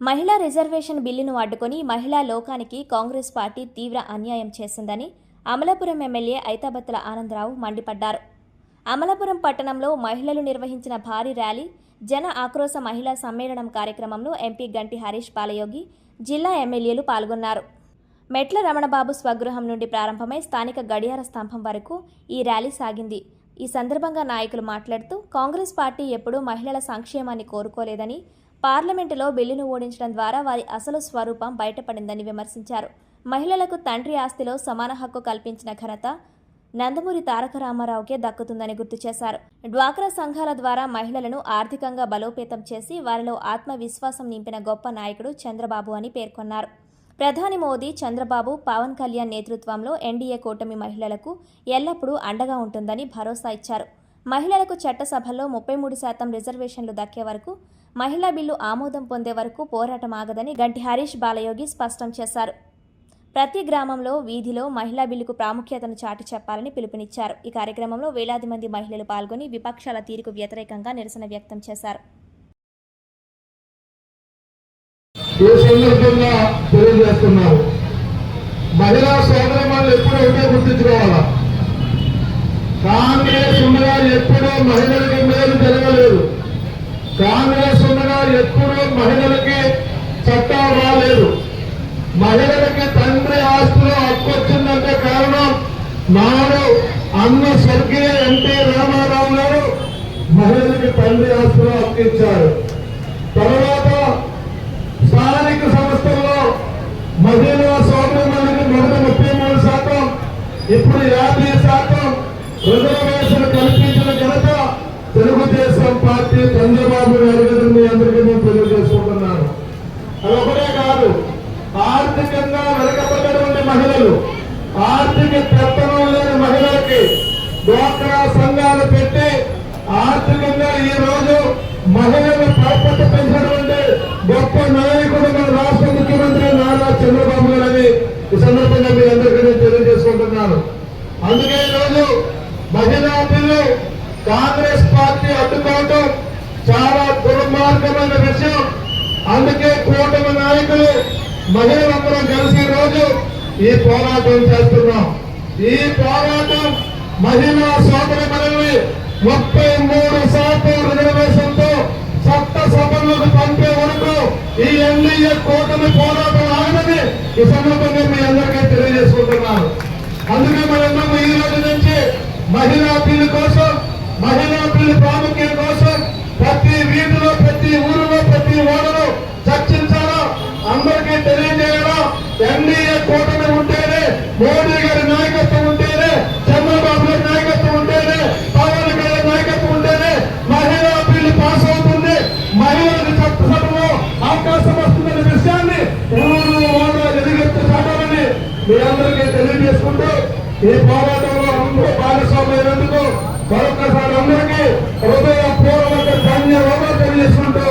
మహిళా రిజర్వేషన్ బిల్లును అడ్డుకొని మహిళా లోకానికి కాంగ్రెస్ పార్టీ తీవ్ర అన్యాయం చేసిందని అమలాపురం ఎమ్మెల్యే ఐతాబత్తుల ఆనందరావు మండిపడ్డారు. అమలాపురం పట్టణంలో మహిళలు నిర్వహించిన భారీ ర్యాలీ, జన ఆక్రోశ మహిళా సమ్మేళనం కార్యక్రమంలో ఎంపీ గంటి హరీష్ బాలయోగి, జిల్లా ఎమ్మెల్యేలు పాల్గొన్నారు. మెట్ల రమణబాబు స్వగృహం నుండి ప్రారంభమై స్థానిక గడియార స్తంభం వరకు ఈ ర్యాలీ సాగింది. ఈ సందర్భంగా నాయకులు మాట్లాడుతూ కాంగ్రెస్ పార్టీ ఎప్పుడూ మహిళల సంక్షేమాన్ని కోరుకోలేదని, పార్లమెంటులో బిల్లును ఓడించడం ద్వారా వారి అసలు స్వరూపం బయటపడిందని విమర్శించారు. మహిళలకు తండ్రి ఆస్తిలో సమాన హక్కు కల్పించిన ఘనత నందమూరి తారక రామారావుకే దక్కుతుందని గుర్తు చేశారు. డ్వాక్రా సంఘాల ద్వారా మహిళలను ఆర్థికంగా బలోపేతం చేసి వారిలో ఆత్మవిశ్వాసం నింపిన గొప్ప నాయకుడు చంద్రబాబు అని పేర్కొన్నారు. ప్రధాని మోదీ, చంద్రబాబు, పవన్ కళ్యాణ్ నేతృత్వంలో ఎన్డీఏ కూటమి మహిళలకు ఎల్లప్పుడూ అండగా ఉంటుందని భరోసా ఇచ్చారు. మహిళలకు చట్టసభల్లో 33% రిజర్వేషన్లు దక్కే వరకు, మహిళా బిల్లు ఆమోదం పొందే వరకు పోరాటం ఆగదని గంటి హరీష్ బాలయోగి స్పష్టం చేశారు. ప్రతి గ్రామంలో, వీధిలో మహిళా బిల్లుకు ప్రాముఖ్యతను చాటి చెప్పాలని పిలుపునిచ్చారు. ఈ కార్యక్రమంలో వేలాది మంది మహిళలు పాల్గొని విపక్షాల తీరుకు వ్యతిరేకంగా నిరసన వ్యక్తం చేశారు. మహిళా సోదరులు ఎప్పుడూ ఒకటే గుర్తించుకోవాలా, కాంగ్రెస్ ఉండగా ఎప్పుడూ మహిళలకి మేలు జరగలేదు. కాంగ్రెస్ ఉండగా ఎప్పుడూ మహిళలకి చట్టాలు రాలేదు. మహిళలకి తండ్రి ఆస్తిలో హక్కు వచ్చిందంటే కారణం నాడు అన్న స్వర్గీయ ఎన్టీ రామారావు గారు మహిళలకి తండ్రి ఆస్తిలో హక్కు ఇచ్చారు. తర్వాత స్థానిక సంస్థల్లో మహిళా సోదరులకు మొదట 33%, ఇప్పుడు 50% రిజర్వేషన్ కల్పించిన ఘనత తెలుగుదేశం పార్టీ చంద్రబాబు నాయుడు మీ అందరికీ నేను తెలియజేసుకుంటున్నాను. అదొకటే కాదు, ఆర్థికంగా వెనకబడినటువంటి మహిళలు, ఆర్థిక పెత్తనం లేని మహిళలకి డ్వాక్రా సంఘాలు పెట్టి ఆర్థికంగా ఈ రోజు మహిళలు ప్రాప్యత పెంచినటువంటి గొప్ప నాయకుడు మన రాష్ట్ర ముఖ్యమంత్రి నారా చంద్రబాబు గారని ఈ సందర్భంగా మీ అందరికీ నేను తెలియజేసుకుంటున్నాను. అందుకే ఈరోజు మహిళా బిల్లు కాంగ్రెస్ పార్టీ అడ్డుకోవడం చాలా దుర్మార్గమైన విషయం. అందుకే కూటమి నాయకులు మహిళలందరూ కలిసి రోజు ఈ పోరాటం చేస్తున్నాం. ఈ పోరాటం మహిళా సోదరులని 33% రిజర్వేషన్తో చట్టసభలకు పంపే వరకు ఈ ఎన్డీఏ కూటమి పోరాటం ఆగదని ఈ సందర్భంగా మీ అందరికీ తెలియజేసుకుంటున్నాను. అందుకే మనందరం ఈ రోజు నుంచి మహిళా బిల్లు కోసం, మహిళా బిల్లు ప్రాముఖ్యం కోసం ప్రతి వీధిలో, ప్రతి ఊరిలో, ప్రతి ఓడలో చర్చించాలా, అందరికీ తెలియజేయాలా. ఎన్డీఏ కూటమి ఉంటేనే, మోడీ గారి నాయకత్వం ఉంటేనే, చంద్రబాబు గారి నాయకత్వం ఉంటేనే, పవన్ గారి నాయకత్వం ఉంటేనే మహిళా బిల్లు పాస్ అవుతుంది. మహిళలకు చట్టసభలో అవకాశం వస్తుందనే విషయాన్ని ఎదుగెత్తు చాటాలని మీ అందరికీ తెలియజేసుకుంటూ ఈ పోరాటంలో అందరూ భాగస్వామ్యమైనందుకు మరొకసారి అందరికీ హృదయపూర్వక ధన్యవాదాలు తెలియజేసుకుంటూ